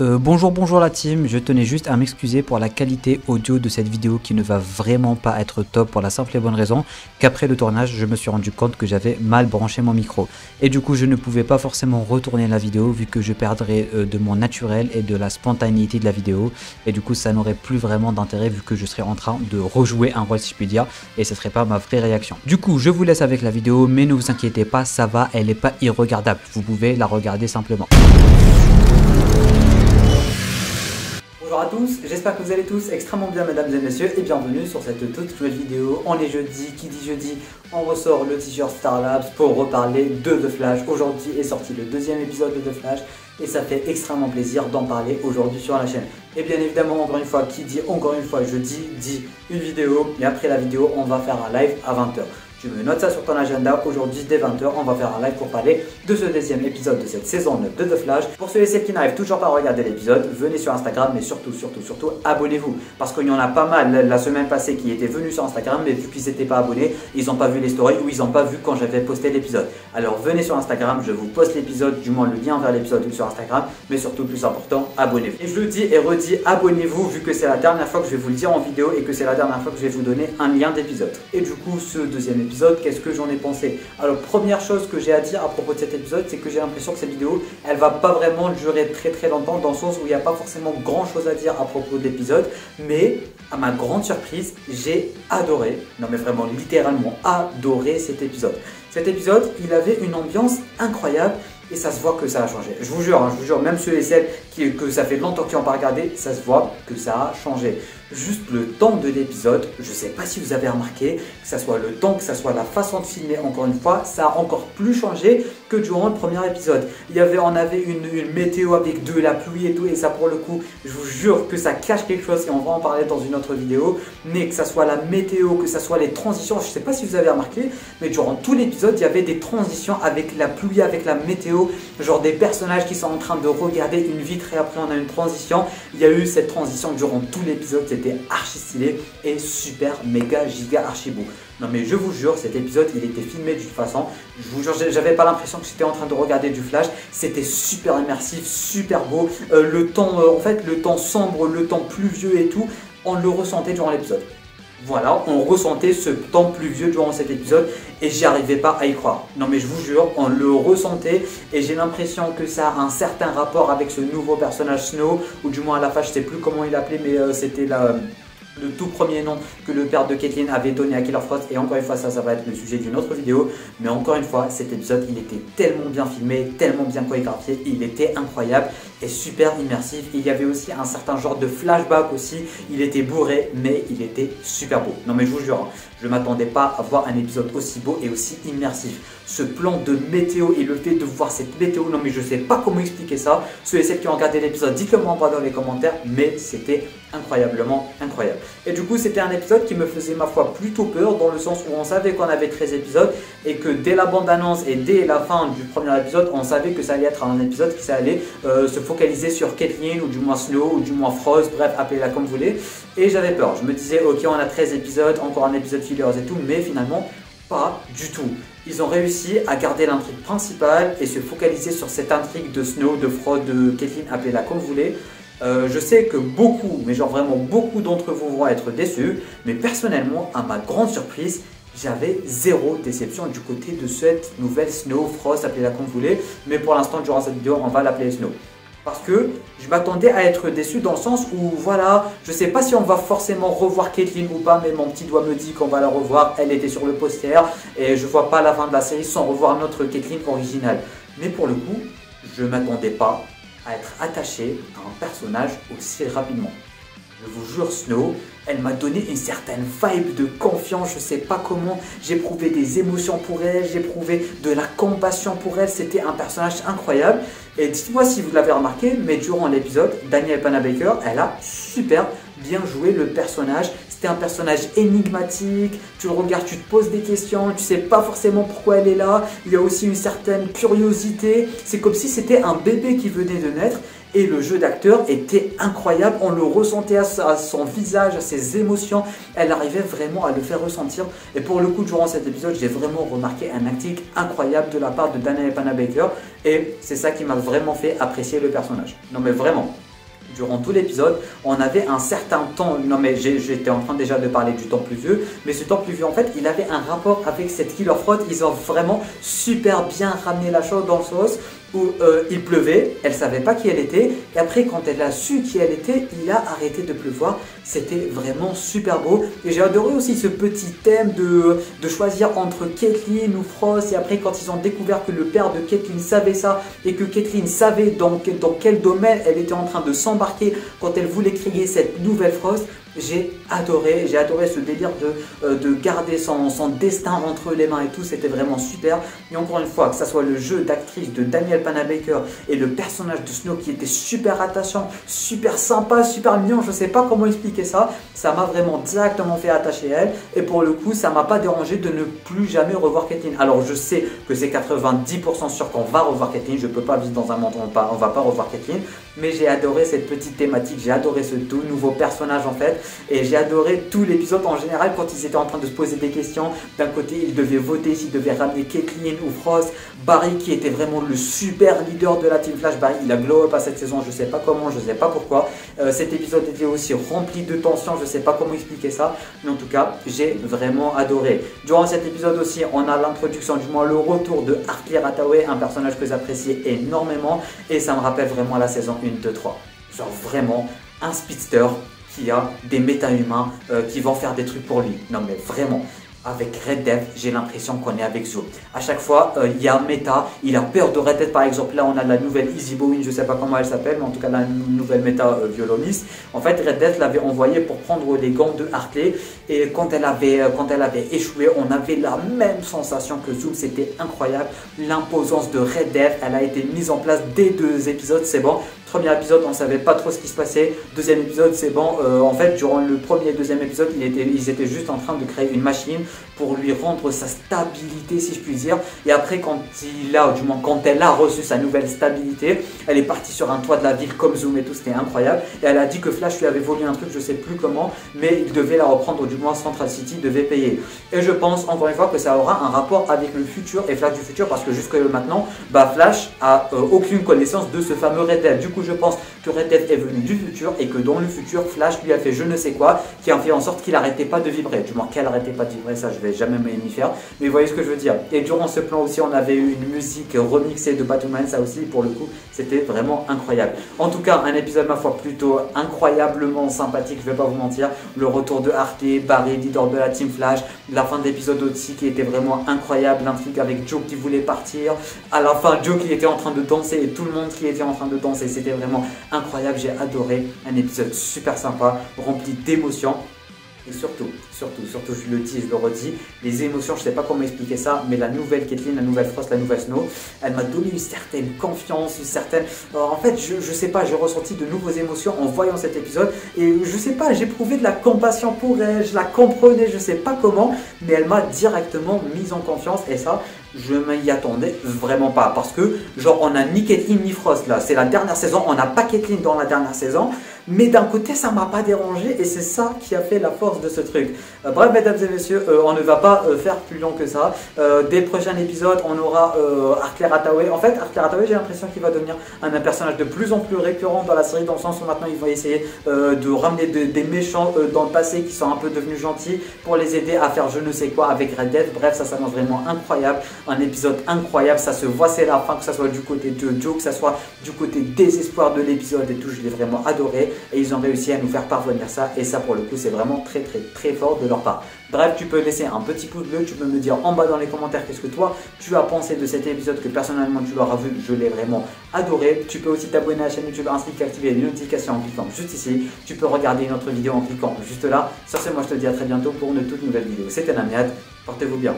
Bonjour la team, je tenais juste à m'excuser pour la qualité audio de cette vidéo qui ne va vraiment pas être top pour la simple et bonne raison qu'après le tournage je me suis rendu compte que j'avais mal branché mon micro et du coup je ne pouvais pas forcément retourner la vidéo vu que je perdrais de mon naturel et de la spontanéité de la vidéo et du coup ça n'aurait plus vraiment d'intérêt vu que je serais en train de rejouer un rôle si je puis dire et ce serait pas ma vraie réaction. Du coup je vous laisse avec la vidéo mais ne vous inquiétez pas, ça va, elle n'est pas irregardable, vous pouvez la regarder simplement. Bonjour à tous, j'espère que vous allez tous extrêmement bien mesdames et messieurs et bienvenue sur cette toute nouvelle vidéo. On est jeudi, qui dit jeudi, on ressort le t-shirt Star Labs pour reparler de The Flash. Aujourd'hui est sorti le deuxième épisode de The Flash et ça fait extrêmement plaisir d'en parler aujourd'hui sur la chaîne. Et bien évidemment, encore une fois, qui dit encore une fois jeudi, dit une vidéo et après la vidéo on va faire un live à 20 h. Tu me notes ça sur ton agenda, aujourd'hui dès 20 h, on va faire un live pour parler de ce deuxième épisode de cette saison 9 de The Flash. Pour ceux et celles qui n'arrivent toujours pas à regarder l'épisode, venez sur Instagram, mais surtout abonnez-vous. Parce qu'il y en a pas mal la semaine passée qui étaient venus sur Instagram, mais vu qu'ils n'étaient pas abonnés, ils n'ont pas vu les stories ou ils n'ont pas vu quand j'avais posté l'épisode. Alors venez sur Instagram, je vous poste l'épisode, du moins le lien vers l'épisode sur Instagram, mais surtout plus important, abonnez-vous. Et je le dis et redis, abonnez-vous vu que c'est la dernière fois que je vais vous le dire en vidéo et que c'est la dernière fois que je vais vous donner un lien d'épisode. Et du coup, ce deuxième épisode, qu'est-ce que j'en ai pensé? Alors première chose que j'ai à dire à propos de cet épisode, c'est que j'ai l'impression que cette vidéo elle va pas vraiment durer très longtemps, dans le sens où il n'y a pas forcément grand chose à dire à propos de l'épisode, mais à ma grande surprise j'ai adoré, non mais vraiment littéralement adoré cet épisode. Cet épisode il avait une ambiance incroyable et ça se voit que ça a changé. Je vous jure, même ceux et celles que ça fait longtemps qu'ils n'ont pas regardé, ça se voit que ça a changé. Juste le temps de l'épisode, je ne sais pas si vous avez remarqué, que ça soit le temps, que ça soit la façon de filmer, encore une fois, ça a encore plus changé que durant le premier épisode. On avait une météo avec de la pluie et tout, et ça pour le coup, je vous jure que ça cache quelque chose et on va en parler dans une autre vidéo, mais que ça soit la météo, que ça soit les transitions, je ne sais pas si vous avez remarqué, mais durant tout l'épisode, il y avait des transitions avec la pluie, avec la météo, genre des personnages qui sont en train de regarder une vitre et après on a une transition. Il y a eu cette transition durant tout l'épisode, c'était archi stylé et super méga giga archi beau. Non mais je vous jure, cet épisode il était filmé d'une façon, je vous jure, j'avais pas l'impression que j'étais en train de regarder du Flash, c'était super immersif, super beau, le temps en fait le temps sombre, le temps pluvieux et tout, on le ressentait durant l'épisode. Voilà, on ressentait ce temps pluvieux durant cet épisode et j'y arrivais pas à y croire. Non mais je vous jure, on le ressentait et j'ai l'impression que ça a un certain rapport avec ce nouveau personnage Snow, ou du moins à la fin je sais plus comment il l'appelait, mais c'était le tout premier nom que le père de Caitlin avait donné à Killer Frost. Et encore une fois ça va être le sujet d'une autre vidéo, mais encore une fois cet épisode il était tellement bien filmé, tellement bien chorégraphié, il était incroyable et super immersif. Il y avait aussi un certain genre de flashback aussi, il était bourré mais il était super beau. Non mais je vous jure, je ne m'attendais pas à voir un épisode aussi beau et aussi immersif. Ce plan de météo et le fait de voir cette météo, non mais je ne sais pas comment expliquer ça. Ceux et celles qui ont regardé l'épisode, dites-le moi en bas dans les commentaires, mais c'était incroyablement incroyable. Et du coup c'était un épisode qui me faisait ma foi plutôt peur, dans le sens où on savait qu'on avait 13 épisodes et que dès la bande-annonce et dès la fin du premier épisode, on savait que ça allait être un épisode qui allait se focaliser sur Caitlin ou du moins Snow ou du moins Frost, bref appelez-la comme vous voulez. Et j'avais peur, je me disais ok on a 13 épisodes, encore un épisode fillers et tout, mais finalement pas du tout. Ils ont réussi à garder l'intrigue principale et se focaliser sur cette intrigue de Snow, de Frost, de Caitlin, appelez-la comme vous voulez. Je sais que beaucoup, mais genre vraiment beaucoup d'entre vous vont être déçus, mais personnellement, à ma grande surprise, j'avais zéro déception du côté de cette nouvelle Snow, Frost, appelez-la comme vous voulez, mais pour l'instant, durant cette vidéo, on va l'appeler Snow. Parce que je m'attendais à être déçu dans le sens où voilà, je sais pas si on va forcément revoir Caitlin ou pas, mais mon petit doigt me dit qu'on va la revoir, elle était sur le poster et je vois pas la fin de la série sans revoir notre Caitlin originale. Mais pour le coup, je m'attendais pas à être attaché à un personnage aussi rapidement. Je vous jure, Snow, elle m'a donné une certaine vibe de confiance, je sais pas comment, j'éprouvais des émotions pour elle, j'éprouvais de la compassion pour elle, c'était un personnage incroyable. Et dites-moi si vous l'avez remarqué, mais durant l'épisode, Danielle Panabaker, elle a super bien joué le personnage. C'était un personnage énigmatique, tu le regardes, tu te poses des questions, tu sais pas forcément pourquoi elle est là, il y a aussi une certaine curiosité, c'est comme si c'était un bébé qui venait de naître. Et le jeu d'acteur était incroyable, on le ressentait à son visage, à ses émotions, elle arrivait vraiment à le faire ressentir. Et pour le coup, durant cet épisode, j'ai vraiment remarqué un acting incroyable de la part de Danielle Panabaker. Et c'est ça qui m'a vraiment fait apprécier le personnage. Non mais vraiment. durant tout l'épisode, on avait un certain temps, non mais j'étais en train déjà de parler du temps pluvieux, mais ce temps pluvieux en fait, il avait un rapport avec cette Killer Frost. Ils ont vraiment super bien ramené la chose dans le sens où il pleuvait, elle savait pas qui elle était, et après quand elle a su qui elle était, il a arrêté de pleuvoir. C'était vraiment super beau, et j'ai adoré aussi ce petit thème de choisir entre Caitlyn ou Frost, et après quand ils ont découvert que le père de Caitlyn savait ça, et que Caitlyn savait dans quel domaine elle était en train de s'embarquer quand elle voulait créer cette nouvelle Frost. J'ai adoré ce délire de garder son destin entre les mains et tout, c'était vraiment super. Et encore une fois, que ça soit le jeu d'actrice de Danielle Panabaker et le personnage de Snow qui était super attachant, super sympa, super mignon, je sais pas comment expliquer ça, ça m'a vraiment directement fait attacher à elle. Et pour le coup, ça m'a pas dérangé de ne plus jamais revoir Caitlyn. Alors je sais que c'est 90% sûr qu'on va revoir Caitlyn, je peux pas vivre dans un monde où on va pas revoir Caitlyn, mais j'ai adoré cette petite thématique, j'ai adoré ce tout nouveau personnage en fait. Et j'ai adoré tout l'épisode en général quand ils étaient en train de se poser des questions. D'un côté, ils devaient voter s'ils devaient ramener Caitlyn ou Frost. Barry qui était vraiment le super leader de la Team Flash. Barry, il a glow up à cette saison, je sais pas comment, je sais pas pourquoi. Cet épisode était aussi rempli de tension, je sais pas comment expliquer ça. Mais en tout cas, j'ai vraiment adoré. Durant cet épisode aussi, on a l'introduction, du moins le retour de Hartley Hathaway, un personnage que j'apprécie énormément. Et ça me rappelle vraiment la saison 1, 2, 3. Genre vraiment un speedster qui a des méta-humains qui vont faire des trucs pour lui. Non mais vraiment, avec Red Death, j'ai l'impression qu'on est avec Zoom. À chaque fois, il y a un méta, il a peur de Red Death. Par exemple, là on a la nouvelle Easy Bowen, je sais pas comment elle s'appelle, mais en tout cas la nouvelle méta violoniste. En fait, Red Death l'avait envoyé pour prendre les gants de Hartley. Et quand elle avait échoué, on avait la même sensation que Zoom, c'était incroyable. L'imposance de Red Death, elle a été mise en place dès 2 épisodes, c'est bon. Premier épisode, on ne savait pas trop ce qui se passait. Deuxième épisode, c'est bon. En fait, durant le premier et deuxième épisode, ils étaient juste en train de créer une machine pour lui rendre sa stabilité, si je puis dire. Et après, quand elle a reçu sa nouvelle stabilité, elle est partie sur un toit de la ville comme Zoom et tout, c'était incroyable. Et elle a dit que Flash lui avait volé un truc, je ne sais plus comment, mais il devait la reprendre, du moins Central City devait payer. Et je pense, encore une fois, que ça aura un rapport avec le futur et Flash du futur, parce que jusque maintenant, Flash a aucune connaissance de ce fameux Red Death. Du coup, je pense que Red Death est venu du futur et que dans le futur, Flash lui a fait je ne sais quoi qui a fait en sorte qu'il n'arrêtait pas de vibrer. Du moins qu'elle n'arrêtait pas de vibrer, ça je vais jamais m'y faire. Mais vous voyez ce que je veux dire. Et durant ce plan aussi, on avait eu une musique remixée de Batman, ça aussi pour le coup, c'était vraiment incroyable. En tout cas, un épisode ma foi plutôt incroyablement sympathique, je vais pas vous mentir. Le retour de Hartley, Barry, leader de la Team Flash, la fin de l'épisode aussi qui était vraiment incroyable, l'intrigue avec Joe qui voulait partir. À la fin, Joe qui était en train de danser et tout le monde qui était en train de danser, c'était vraiment incroyable, j'ai adoré, un épisode super sympa, rempli d'émotions. Et surtout, je le dis et je le redis, les émotions, je ne sais pas comment expliquer ça, mais la nouvelle Caitlyn, la nouvelle Frost, la nouvelle Snow, elle m'a donné une certaine confiance, une certaine... en fait, je sais pas, j'ai ressenti de nouvelles émotions en voyant cet épisode, et je sais pas, j'ai éprouvé de la compassion pour elle, je la comprenais, je sais pas comment, mais elle m'a directement mise en confiance, et ça, je m'y attendais vraiment pas, parce que, genre, on a ni Caitlyn ni Frost, là, c'est la dernière saison, on n'a pas Caitlyn dans la dernière saison, mais d'un côté, ça m'a pas dérangé, et c'est ça qui a fait la force de ce truc. Bref, mesdames et messieurs, on ne va pas faire plus long que ça. Dès le prochain épisode, on aura Hartley Hathaway. En fait, Hartley Hathaway, j'ai l'impression qu'il va devenir un personnage de plus en plus récurrent dans la série, dans le sens où maintenant ils vont essayer de ramener des méchants dans le passé qui sont un peu devenus gentils pour les aider à faire je ne sais quoi avec Red Death. Bref, ça s'annonce vraiment incroyable. Un épisode incroyable, ça se voit, c'est la fin, que ça soit du côté de Joe, que ça soit du côté désespoir de l'épisode et tout. Je l'ai vraiment adoré et ils ont réussi à nous faire parvenir ça. Et ça, pour le coup, c'est vraiment très fort de leur part. Bref, tu peux laisser un petit pouce bleu, tu peux me dire en bas dans les commentaires qu'est-ce que toi tu as pensé de cet épisode que personnellement tu l'auras vu, je l'ai vraiment adoré. Tu peux aussi t'abonner à la chaîne YouTube ainsi qu'activer les notifications en cliquant juste ici. Tu peux regarder une autre vidéo en cliquant juste là. Sur ce, moi je te dis à très bientôt pour une toute nouvelle vidéo. C'était Namiad, portez-vous bien.